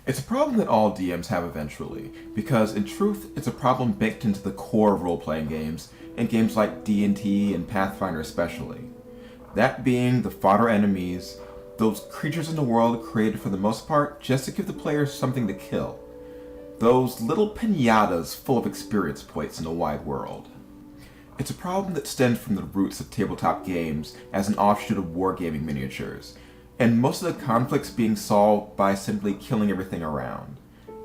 It's a problem that all DMs have eventually, because in truth, it's a problem baked into the core of role-playing games, and games like D&T and Pathfinder especially. That being the fodder enemies, those creatures in the world created for the most part just to give the players something to kill. Those little piñatas full of experience points in the wide world. It's a problem that stems from the roots of tabletop games as an offshoot of wargaming miniatures, and most of the conflicts being solved by simply killing everything around,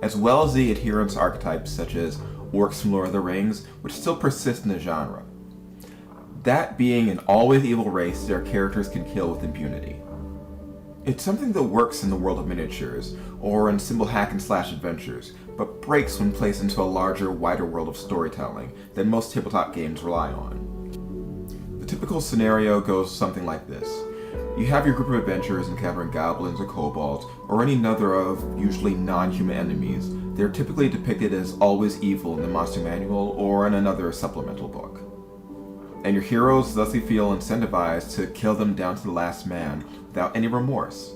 as well as the adherence archetypes such as orcs from Lord of the Rings, which still persist in the genre. That being an always evil race their characters can kill with impunity. It's something that works in the world of miniatures, or in simple hack-and-slash adventures, but breaks when placed into a larger, wider world of storytelling that most tabletop games rely on. The typical scenario goes something like this. You have your group of adventurers encountering goblins or kobolds, or any number of usually non-human enemies. They're typically depicted as always evil in the monster manual or in another supplemental book. And your heroes thusly feel incentivized to kill them down to the last man without any remorse.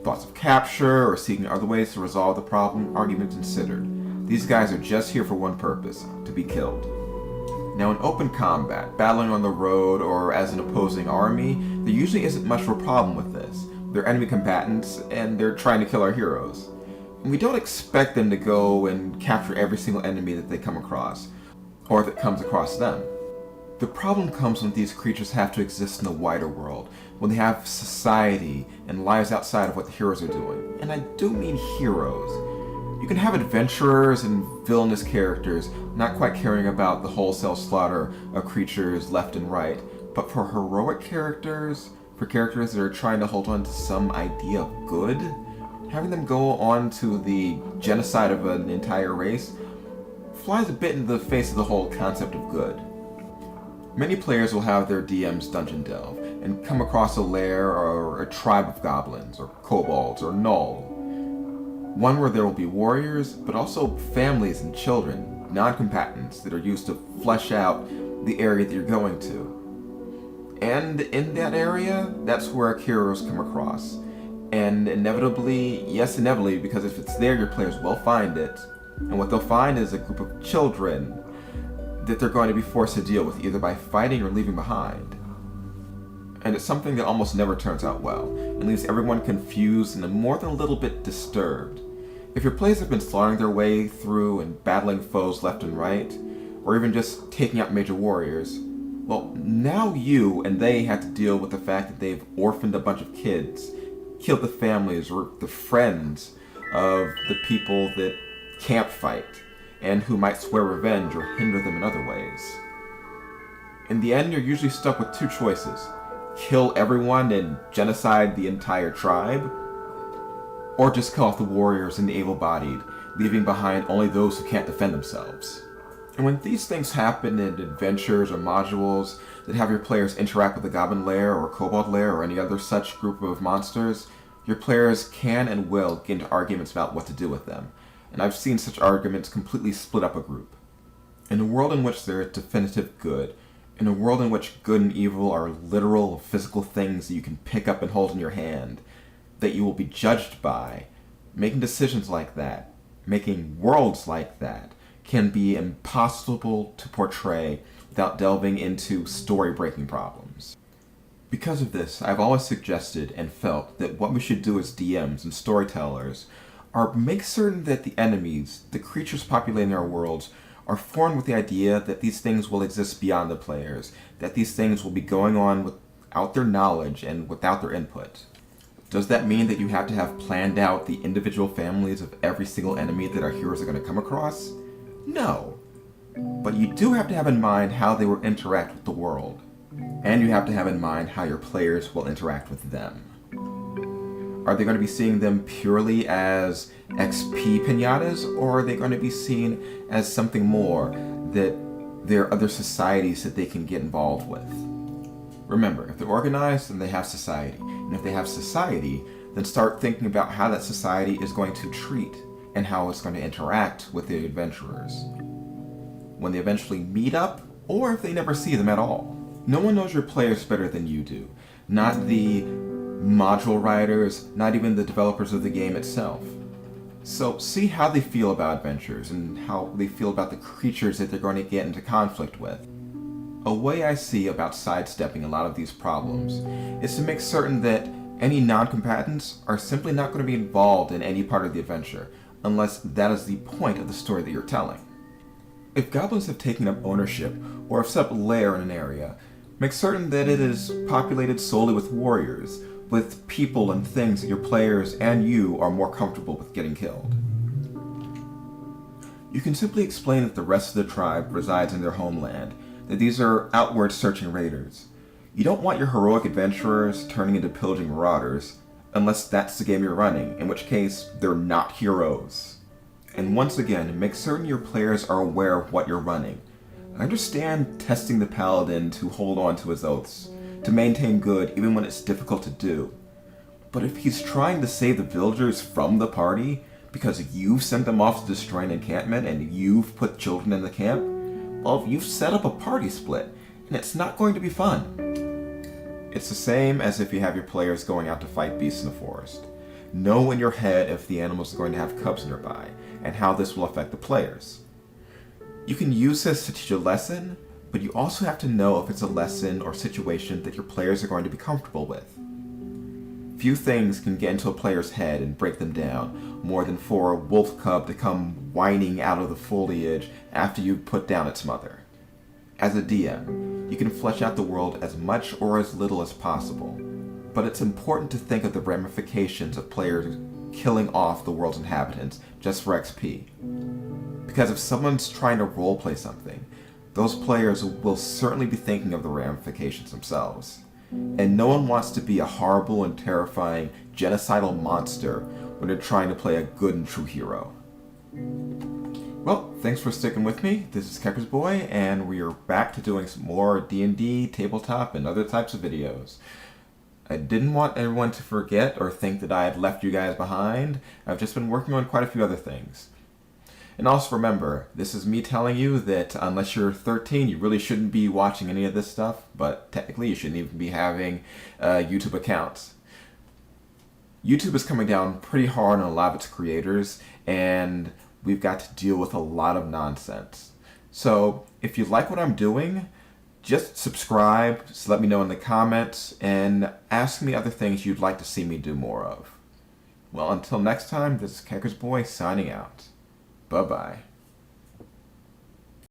Thoughts of capture or seeking other ways to resolve the problem aren't even considered. These guys are just here for one purpose, to be killed. Now in open combat, battling on the road or as an opposing army, there usually isn't much of a problem with this. They're enemy combatants and they're trying to kill our heroes. And we don't expect them to go and capture every single enemy that they come across, or that comes across them. The problem comes when these creatures have to exist in the wider world, when they have society and lives outside of what the heroes are doing. And I do mean heroes. You can have adventurers and villainous characters not quite caring about the wholesale slaughter of creatures left and right, but for heroic characters, for characters that are trying to hold on to some idea of good, having them go on to the genocide of an entire race flies a bit in the face of the whole concept of good. Many players will have their DM's dungeon delve and come across a lair or a tribe of goblins, or kobolds, or gnoll. One where there will be warriors, but also families and children, non-combatants that are used to flesh out the area that you're going to. And in that area, that's where our heroes come across. And inevitably, yes inevitably, because if it's there your players will find it, and what they'll find is a group of children that they're going to be forced to deal with either by fighting or leaving behind. And it's something that almost never turns out well, and leaves everyone confused and more than a little bit disturbed. If your players have been slaughtering their way through and battling foes left and right, or even just taking out major warriors, well, now you and they have to deal with the fact that they've orphaned a bunch of kids, killed the families or the friends of the people that can't fight, and who might swear revenge or hinder them in other ways. In the end, you're usually stuck with two choices. Kill everyone and genocide the entire tribe, or just kill off the warriors and the able-bodied, leaving behind only those who can't defend themselves. And when these things happen in adventures or modules that have your players interact with a goblin lair or kobold lair or any other such group of monsters, your players can and will get into arguments about what to do with them. And I've seen such arguments completely split up a group. In a world in which there is definitive good, in a world in which good and evil are literal, physical things that you can pick up and hold in your hand, that you will be judged by, making decisions like that, making worlds like that, can be impossible to portray without delving into story-breaking problems. Because of this, I've always suggested and felt that what we should do as DMs and storytellers are make certain that the enemies, the creatures populating our worlds, are formed with the idea that these things will exist beyond the players, that these things will be going on without their knowledge and without their input. Does that mean that you have to have planned out the individual families of every single enemy that our heroes are going to come across? No. But you do have to have in mind how they will interact with the world. And you have to have in mind how your players will interact with them. Are they going to be seeing them purely as XP Piñatas, or are they going to be seen as something more, that there are other societies that they can get involved with? Remember, if they're organized, then they have society. And if they have society, then start thinking about how that society is going to treat and how it's going to interact with the adventurers when they eventually meet up, or if they never see them at all. No one knows your players better than you do. Not the module writers, not even the developers of the game itself. So see how they feel about adventures and how they feel about the creatures that they're going to get into conflict with. A way I see about sidestepping a lot of these problems is to make certain that any non-combatants are simply not going to be involved in any part of the adventure, unless that is the point of the story that you're telling. If goblins have taken up ownership or have set up a lair in an area, make certain that it is populated solely with warriors, with people and things that your players and you are more comfortable with getting killed. You can simply explain that the rest of the tribe resides in their homeland, that these are outward searching raiders. You don't want your heroic adventurers turning into pillaging marauders, unless that's the game you're running, in which case they're not heroes. And once again, make certain your players are aware of what you're running. I understand testing the paladin to hold on to his oaths, to maintain good even when it's difficult to do. But if he's trying to save the villagers from the party because you've sent them off to destroy an encampment and you've put children in the camp, well, you've set up a party split, and it's not going to be fun. It's the same as if you have your players going out to fight beasts in the forest. Know in your head if the animals are going to have cubs nearby, and how this will affect the players. You can use this to teach a lesson, but you also have to know if it's a lesson or situation that your players are going to be comfortable with. Few things can get into a player's head and break them down more than for a wolf cub to come whining out of the foliage after you've put down its mother. As a DM, you can flesh out the world as much or as little as possible, but it's important to think of the ramifications of players killing off the world's inhabitants just for XP. Because if someone's trying to roleplay something, those players will certainly be thinking of the ramifications themselves. And no one wants to be a horrible and terrifying genocidal monster when they're trying to play a good and true hero. Well, thanks for sticking with me. This is Kecker's Boy, and we are back to doing some more D&D, tabletop, and other types of videos. I didn't want everyone to forget or think that I had left you guys behind. I've just been working on quite a few other things. And also remember, this is me telling you that unless you're 13, you really shouldn't be watching any of this stuff, but technically you shouldn't even be having YouTube accounts. YouTube is coming down pretty hard on a lot of its creators, and we've got to deal with a lot of nonsense. So if you like what I'm doing, just subscribe, so let me know in the comments, and ask me other things you'd like to see me do more of. Well, until next time, this is Kecker's Boy signing out. Bye-bye.